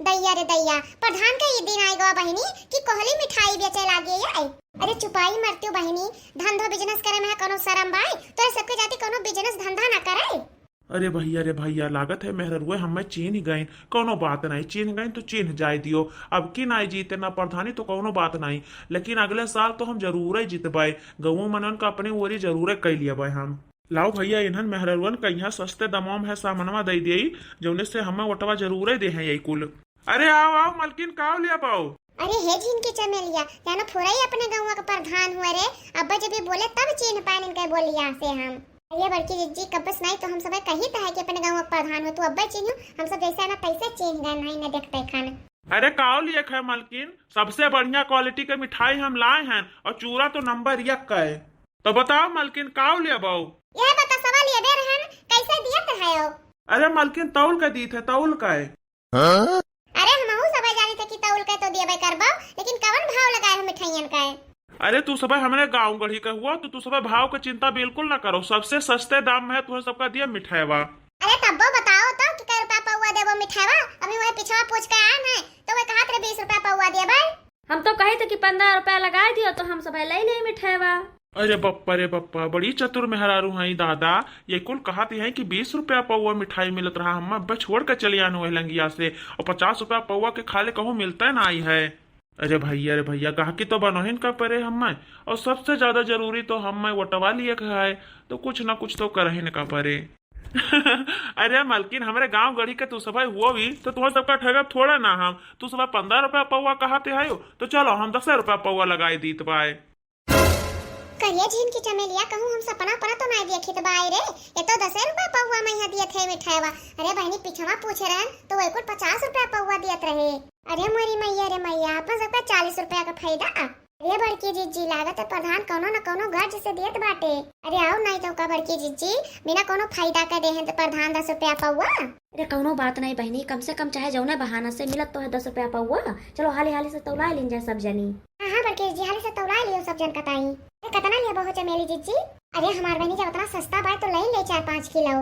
दैया रे दैया, प्रधान का ये दिन आएगा बहनी कि कोहली मिठाई बेचे लागे आई। अरे चुपाई मरती बहनी, धंधो बिजनेस करे में कोनो शरम बाई, तोरे सबके जाति कोनो बिजनेस धंधा ना करे। अरे भैया लागत है मेहरुए हमें चीन ही गए, कोनो बात नहीं, चीन गए तो चीन जाए दियो। अब की नहीं जीते ना प्रधानी तो कोनो बात नहीं, लेकिन अगले साल तो हम जरूर ही जीतबाई। गऊ मनन का अपने ओरी जरूर कई लिया हम। लाओ भैया इन्हन मेहरुअन का यहाँ सस्ते दामों में है सामानवा दे दिए, जौने से हमें वटवा जरूर दे है यही कुल। अरे आओ आओ मलकिन काव लिया पाओ। अरे हे जिनकी चमेलिया, जानो फुरा ही अपने गाँव का प्रधान हुए रे, अब्बा जब भी बोले तब चीन पाए इनका बोलिया से हम। ये बड़की जिज्जी कबस नहीं तो हम सब कही था है कि अपने गाँव का प्रधान हो, तू अब्बा चिन्ह, हम सब जैसे ना पैसे चीन गए नहीं ना देखते खाना। अरे काव लिए है मलकिन, सबसे बढ़िया क्वालिटी के मिठाई हम लाए हैं और चूरा तो नंबर 1 का है। तो बताओ मलकिन काव लिया बाऊ। यह बता सवाल ये दे रहन कैसे दियत है हो? अरे मलकिन तौल का दी थे, तौल का है। अरे हमहू सब जानी थे कि तौल का तो दिया करबो, लेकिन कवन भाव लगाए हो मिठाइयन का है? अरे तू सब हमारे गाँव गढ़ी का हुआ तो तू सब भाव की चिंता बिल्कुल ना करो, सबसे सस्ते दाम में है तुम्हें सबका दिया मिठाईवा। अरे तब्बो बताओ तो कि कै रुपया पौवा देबो मिठाईवा? अभी वही पिछवा पूछ के आन है तो वह कहा तेरे 20 रुपया पौवा दिया भाई। हम तो कहे थे कि 15 रुपया लगा दियो तो हम सब ले ले मिठाईवा। अरे बप्पा बड़ी चतुर मेहरारू है दादा, ये कुल कहती है कि 20 रुपया पौवा मिठाई मिलत रहा, हम छोड़ कर चली आने वही लंगिया से, और 50 रुपया पौवा के खाले कहूँ मिलता ना आई है। अरे भैया गाहकी तो बनोहिन का परे हमें, और सबसे ज्यादा जरूरी तो हमें वटवा लिए है, तो कुछ ना कुछ तो करहिन का परे। अरे मलकिन हमारे गांव गढ़ी के तू सब हुआ भी तो तुम्हारा सबका ठगब थोड़ा ना हम, तू सब 15 रुपया पौवा कहते है तो चलो हम 10 रुपया पौवा लगाए दीत बाय। करिए झीन की चमेलिया कहूँ हम सपना पना तो नहीं देखी तो बाई रे, ये तो 10 रुपया पौवा में यहाँ दिए थे मिठाईवा। अरे बहनी पिछवा पूछ रहे तो वही कुछ 50 रुपया पौवा दियत रहे। अरे मोरी मैया रे मैया, अपन सबका 40 रुपया का फायदा। अरे बड़की जिज्जी लागत है प्रधान कोनो न कोनो गर्ज से दियत बाटे। अरे आओ नहीं तो का बड़की जिज्जी, बिना कोनो फायदा का दे तो प्रधान 10 रुपया पौवा। अरे कोनो बात नहीं बहनी, कम से कम चाहे जौने बहाना से मिलत तो है 10 रुपया पौवा। चलो हाली हाली से तौला लिन जाए सब जनी। हाँ बड़की जिज्जी हाली से तौला लियो सब जन कताई। अरे कितना लिया बहु चमेली जिज्जी? अरे हमार बहनी जब उतना सस्ता बाय तो ले 4-5 किलो।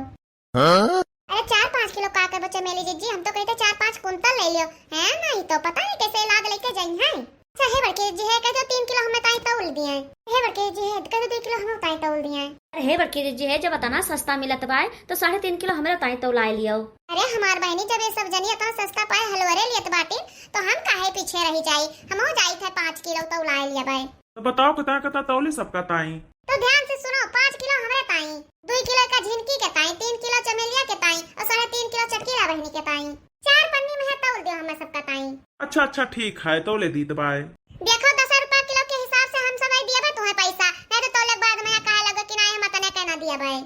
अरे 4-5 किलो का कर बच्चे मेली जिज्जी, हम तो कहते 4-5 कुंतल ले लियो है, नहीं तो पता नहीं कैसे लाद लेके जाई है। हे बड़के जी है कह 3 किलो हमें ताई तौल दिए। हे बड़के जी है कह 2 किलो हमें ताई तौल दिए। अरे हे बड़की जी है जब बताना सस्ता मिलत बाय तो 3.5 किलो हमारे ताई तौला लियो। अरे हमार बहनी जब ये सब जनी इतना सस्ता पाए हलवरे लियत बाटी तो हम काहे पीछे रही जाई, हमहु जाई थे 5 किलो तौला लिया बाय। तो बताओ कितना तौली सबका ताई? तो ध्यान से सुनो, 5 किलो हमारे ताई, 2 किलो का झिनकी के ताई, 3 किलो चमेलिया के ताई और 3.5 किलो चटकीला बहनी के ताई। 4 पन्नी में है तौल दियो हमें सबका ताई। अच्छा ठीक है तौले दी बाय। देखो 10 रुपया किलो के हिसाब से हम सब आई दिया तुम्हें पैसा, नहीं तो तौले बाद में कहे लगे कि नहीं हम तने कहना दिया भाई।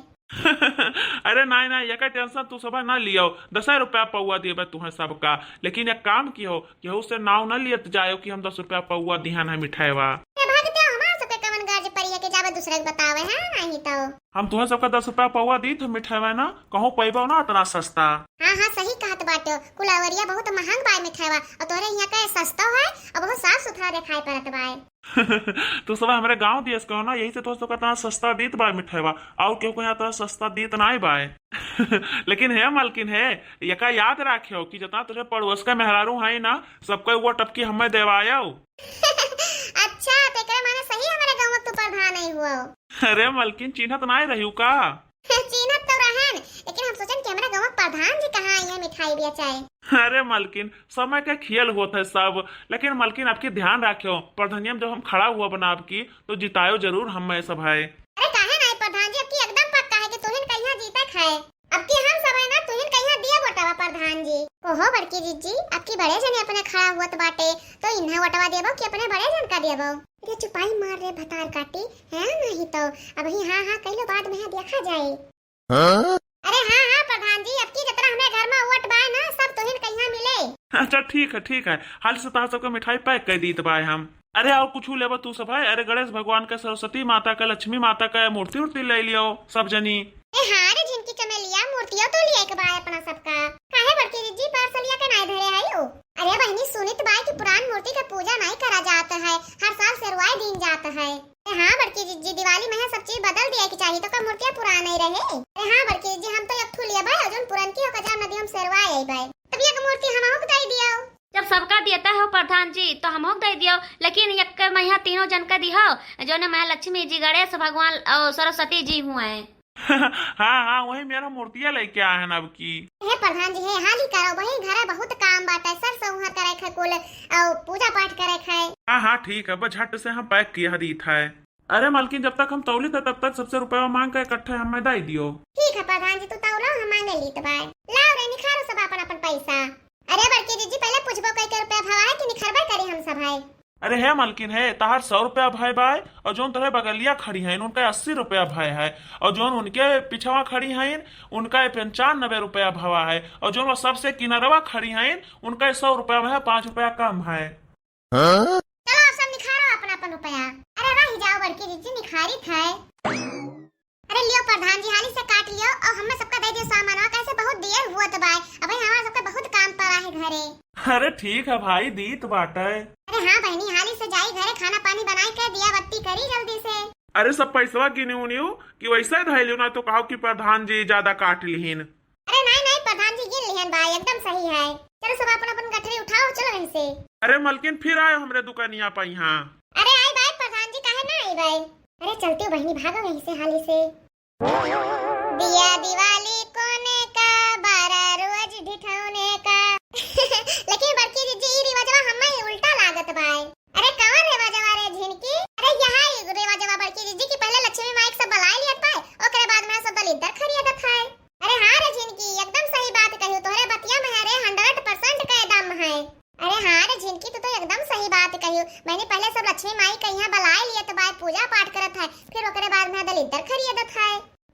अरे नहीं ये का टेंशन तू सब ना लियो, 10 रुपया पौवा दिए तुम्हें सबका, लेकिन एक काम की हो कि उससे नाव न लियत जायो कि हम 10 रुपया पौवा दिहान है मिठाईवा। दूसरे को बतावे है नहीं तो हम तुम्हें सबका 10 रुपया पौवा दी थे मिठाईवा ना, कहूँ पैबा ना इतना सस्ता। हाँ सही कहत बाटे, कुलावरिया बहुत महंग बाय मिठाईवा और तोरे यहाँ का सस्ता है और बहुत साफ सुथरा दिखाई पड़त बाय। तू सब हमारे गाँव दियस कहो ना, यही से तो सबका इतना सस्ता दीत बाय मिठाईवा, और क्यों को यहाँ तो सस्ता दीत ना बाय। लेकिन है मलकिन है यका याद रखियो कि जितना तुझे पड़ोस का मेहरारू है ना सबको वो टपकी हमें देवायो। अच्छा तेरे माने सही हमारे गांव में तू प्रधान नहीं हुआ। अरे मलकिन चिन्हत नहीं रही का? चिन्हत तो रहन, लेकिन हम सोचन कि हमारे गांव में प्रधान जी कहाँ आई है मिठाई बेचाए। अरे मलकिन समय का खेल होता है सब, लेकिन मलकिन आपकी ध्यान रखियो प्रधानियम जब हम खड़ा हुआ बना आपकी तो जितायो जरूर हम सब है। अरे काहे नहीं प्रधान जी, आपकी एकदम पक्का है कि तुहिन कहिया जीता खाए, अब की हम सब है ना तुहिन कहिया दिया वटवा प्रधान जी। ओहो बड़की जिज्जी, आपकी बड़े जने अपने खड़ा हुआ बाटे तो इन्हा वटवा देबो कि अपने बड़े जन का देबो? ये चुपाई मार रे भतार काटी है नहीं तो अब ही हाँ कहिलो बाद में देखा जाए। अरे हाँ प्रधान जी, अब की जतरा हमें घर में वट बाय ना सब तुहिन कहिया मिले। अच्छा ठीक है हाल से तार सबका मिठाई पैक कर दी बाय हम। अरे और कुछ लेबो तू सब है? अरे गणेश भगवान का, सरस्वती माता का, लक्ष्मी माता का मूर्ति उर्ति ले लियो सब जनी। हाँ रे जिनकी चमेलिया मूर्तियों तो लिए एक बार अपना सबका काहे बड़की जी पार्सलिया के नहीं धरे है यो। अरे बहनी सुनित बाई की पुरान मूर्ति का पूजा नहीं करा जाता है, हर साल सेरवाई दिन जाता है। हाँ बड़की जी दिवाली में है सब चीज बदल दिया कि चाहिए तो का मूर्तियाँ पुराना ही रहे। हाँ बड़की जी हम तो एक लिया भाई, पुरान की होकर नदी हम सेरवाई आई भाई, तब ये मूर्ति हम बताई दिया। जब सबका देता हो प्रधान जी तो हमको दे दियो, लेकिन एक महीना तीनों जन का दिहो जो ने मैं लक्ष्मी जी, गणेश भगवान और सरस्वती जी हुए हैं। हाँ हाँ, वही मेरा मूर्तियाँ लेके आए हैं अब की। हे प्रधान जी, हे हाल ही करो, वही घर बहुत काम बाटे, सर संहार करे खे कुल और पूजा पाठ करे खे। हाँ हाँ ठीक है, बस झट से हम पैक किया दी था। अरे मालकिन, जब तक हम तौली थे तब तक सबसे रुपया मांग के इकट्ठे हमें दे दियो। ठीक है प्रधान जी, तू तौलो, हम मांगे ली तो बाय लाओ रे, निखारो सब अपन अपन पैसा। अरे बड़की जी पहले पूछबो कई के रुपया भवाए कि निखरबे करी हम सब है। अरे है मालकिन है, तहार 100 रुपया भाई बाय, और जोन तरह बगलिया खड़ी है उनका 80 रुपया भाई है, और जोन उनके पिछवा खड़ी है उनका 95 रुपया भवा है, और जोन सबसे किनारवा खड़ी है उनका 100 रुपया है, 5 रुपया कम है। चलो आप सब निखारो अपन अपन रुपया। अरे रही जाओ बड़की जी, निखारी थे। अरे लियो प्रधान जी, हाली से काट लियो और हमें सबका दे दियो सामान, कैसे बहुत देर हुआ तो बाय, अबे हमारा सबका बहुत काम पड़ा है घरे। अरे ठीक है भाई, दीत बाटे। अरे हाँ बहनी, हाली से जाई घरे, खाना पानी बनाई के दिया बत्ती करी जल्दी से। अरे सब पैसवा गिनी उनियो कि वैसे धैलियो ना तो कहो कि प्रधान जी ज्यादा काट लीन। अरे नहीं नहीं प्रधान जी, गिन लिहन भाई, एकदम सही है। चलो सब अपन अपन गठरी उठाओ, चलो यहीं से। अरे मलकिन फिर आयो हमरे दुकानिया पर यहाँ। अरे आई भाई प्रधान जी, काहे ना आई भाई। अरे चलती हूँ बहनी, भागो यहीं से हाली से। दिया दिवाली कोने का, 12 रोज ढिठौने का। लेकिन बड़की जी ई रिवाजवा हम्मे उल्टा लागत भाई। अरे कौन रिवाजवा रे झिनकी? अरे यहाँ रिवाजवा बड़की जी की पहले लक्ष्मी माई सब बुला लियत पाए, ओकरे बाद में सब दलिद्दर खरीदत है। अरे हाँ रे झिनकी, एकदम सही बात कहियो, तोहरे बतिया में है रे 100% का दम है। अरे हाँ रे झिनकी, तू तो एकदम सही बात कहियो, मैंने पहले सब लक्ष्मी माई के यहाँ बुला लियत बाय, पूजा पाठ करत है, फिर ओकरे बाद में दलिद्दर खरीदत है।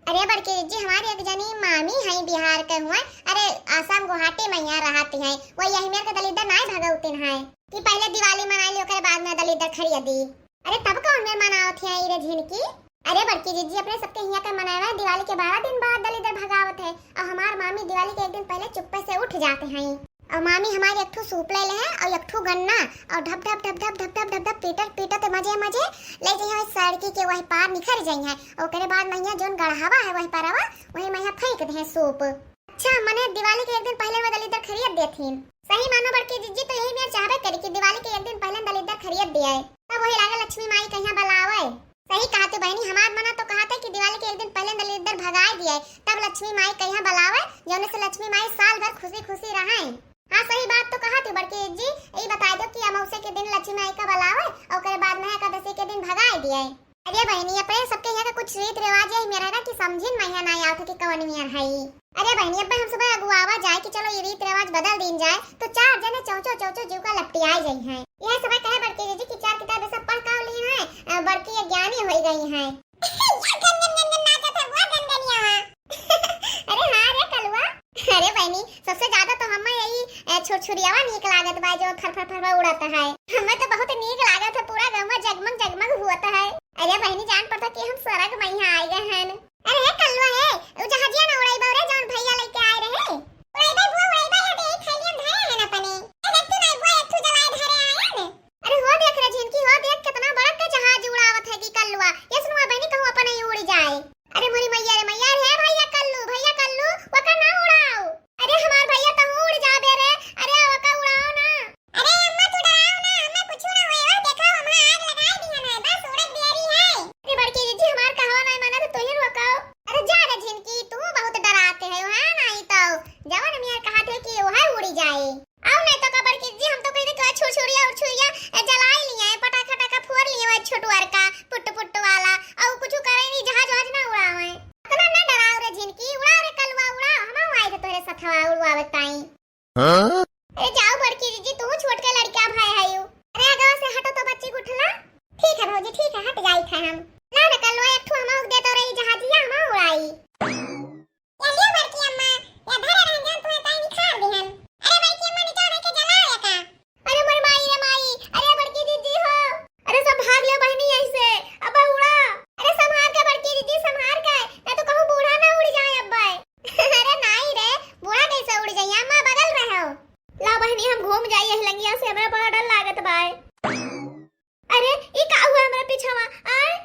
अरे बड़की जी हमारी एक जनी मामी है बिहार के हुए, अरे आसाम गुवाहाटी में यहाँ रहती है, वो यही मेरे के दलिद्दर नाय भगवतिन है कि पहले दिवाली मनाई ली, ओकरे बाद में दलिद्दर खरीदी। अरे तब कौन मेरे मनावत है रे झिनकी? अरे बड़की जी अपने सबके यहाँ का मनावा दिवाली के 12 दिन बाद दलिद्दर भगावत है, और हमार मामी दिवाली के एक दिन पहले चुप्पे से उठ जाते हैं, और मामी हमारी एक ठो सूप ले ले और एक ठो गन्ना, और ढप ढप ढप ढप ढप ढप ढप ढप पीटत पीटत मजे मजे ले जाइए सड़की के वही पार निखर जाइए, और ओकरे बाद मैया जोन गढ़ावा है वही पारवा वही मैया फेंक दे सूप। अच्छा मने दिवाली के एक दिन पहले में दलिद्दर खरीद देथिन। सही मानो बड़की जी तो यही मेरे चाहबे करी कि दिवाली के एक दिन पहले दलिद्दर खरीद दिया है, तब वही लागे लक्ष्मी माई कहिया बुलावे। सही कहा तू बहनी, हमार मना तो कहा था कि दिवाली के एक दिन पहले दलिद्दर भगाए दिए, तब लक्ष्मी माई कहिया बुलावे, जौने से लक्ष्मी माई साल भर खुशी खुशी रहे। हाँ सही बात तो कहा थी बड़की जी, यही बता दो कि अमावस्या के दिन लक्ष्मी माई का बुलावे और उसके बाद में एकादशी के दिन भगाए दिए। अरे बहनी अपने सबके यहाँ का कुछ रीत रिवाज है मेरा ना कि समझिन मैं ना आया था कि कौन मियां है। अरे बहनी अब हम सुबह अगुआवा जाए कि चलो ये रीत रिवाज बदल दिन जाए, तो 4 जने चौचो चौचो जीव का लपटियाई गई हैं। यह सब कहे बड़की जी की 4 किताबें सब पढ़ का ली हैं, बड़की ज्ञानी हो गई हैं। अरे हाँ रे कलवा। अरे बहनी सबसे ज्यादा तो हमें यही छुरछुरियावा नीक लागत बा जो फर फर फर उड़ाता है, हमें तो बहुत नीक लागत है, पूरा गांव में जगमग जगमग हुआ है। अरे बहनी जान पड़ता कि हम स्वर्ग में यहाँ आए गए हैं। अरे हे कलवा है वो जहाजिया ना उड़ाई बारे जौन भैया लेके आए रहे, उड़ाई बा बुआ उड़ाई बा हटे एक थैली में धरे हैं ना पने। अरे तू नहीं बुआ एक तू जलाए धरे आया ने। अरे हो देख रे झिनकी, हो देख कितना बड़ा का जहाज उड़ावत है कि कलवा, ये सुनवा बहनी कहूं अपन ही उड़ जाए। अरे मोरी मैया रे मैया है भैया कल्लू वो का ना उड़ाओ। अरे हमार भैया तो उड़ जाबे रे, अरे वो का उड़ाओ ना। अरे अम्मा तू डराओ ना, हमें कुछ ना होएगा, देखो हम आग लगाए दिया ना, बस उड़त देरी है। अरे बड़की जी हमार कहवा नहीं माना तो तू ही रोकाओ। अरे जा रे झिनकी, तू बहुत डराते है हां नहीं तो जवान मियां कहा थे कि वो है उड़ी जाए। आओ नहीं तो का बड़की जी हम तो कहीं का छुरछुरिया और छुरिया जला लिए हैं, पटाखा टाका फोड़ लिए हैं छोटुआर का पुट्ट पुट्ट वाला, और कुछ करे नहीं, जहाज वाज ना उड़ावे। इतना ना डराओ रे झिनकी, उड़ाओ रे कलवा उड़ाओ, हम आए थे तोरे सथवा उड़वावे ताई। अरे जाओ बड़की जी तू छोट के लड़का भाई है यू। अरे आगे से हटो तो बच्ची को उठला। ठीक है भौजी ठीक है, हट जाई थे हम। ला रे कलवा एक ठो हम दे तो रही जहाजिया हम उड़ाई। ये लियो बड़की अम्मा, या धरे रह जान तू ताई निखार देहन। अरे बड़की अम्मा निकाल के जलाओ का। अरे मोर माई रे माई, अरे बड़की दीदी हो, अरे सब भाग ले बहनी ऐसे, अब उड़ा। अरे संभाल के बड़की दीदी संभाल के, मैं तो कहूं बूढ़ा ना उड़ जाए अब। अरे नहीं रे, बूढ़ा कैसे उड़ जाए, अम्मा बगल में हो। ला बहनी हम घूम जाइए लंगिया से, हमरा बड़ा डर लागत बाय। अरे ई का हुआ हमरा पीछवा आए।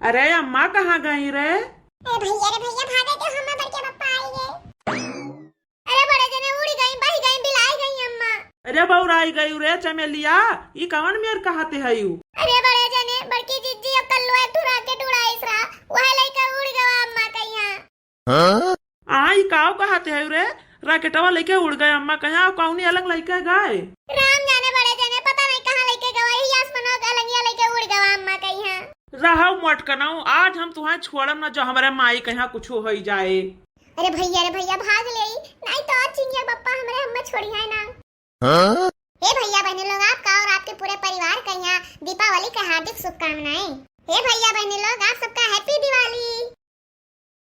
अरे अम्मा कहाँ गई रे? अरे भैया भागे के हम बड़के पप्पा आई गए। अरे बड़े जने उड़ी गई, बही गई, बिलाई गई अम्मा। अरे बौराई गई रे चमेलिया, ई कवन मेर कहते है यू? अरे बड़े जने बड़की जीजी अब कल्लो एक ठुरा के टुड़ाइस रहा, वह लइका उड़ गवा अम्मा कहिया। आई काव कहते है रे? राकेटवा लेके उड़ गए अम्मा कहाँ, कौनी अलग लेके गए? राम जाने बड़े जने, पता नहीं कहाँ लेके गवा, यही आसमानों का अलंगिया लेके उड़ गवा अम्मा कहिया। रहो मट कनाऊ, आज हम तुम्हें छोड़म न जो हमारे माई कहाँ कुछ हो ही जाए। अरे भैया भाग ले, नहीं तो और चिंगिया पप्पा हमारे अम्मा छोड़िया ना। हे भैया बहनी लोग, आपका और आपके पूरे परिवार का यहाँ दीपावली का हार्दिक शुभकामनाएं। हे भैया बहनी लोग, आप सबका हैप्पी दिवाली।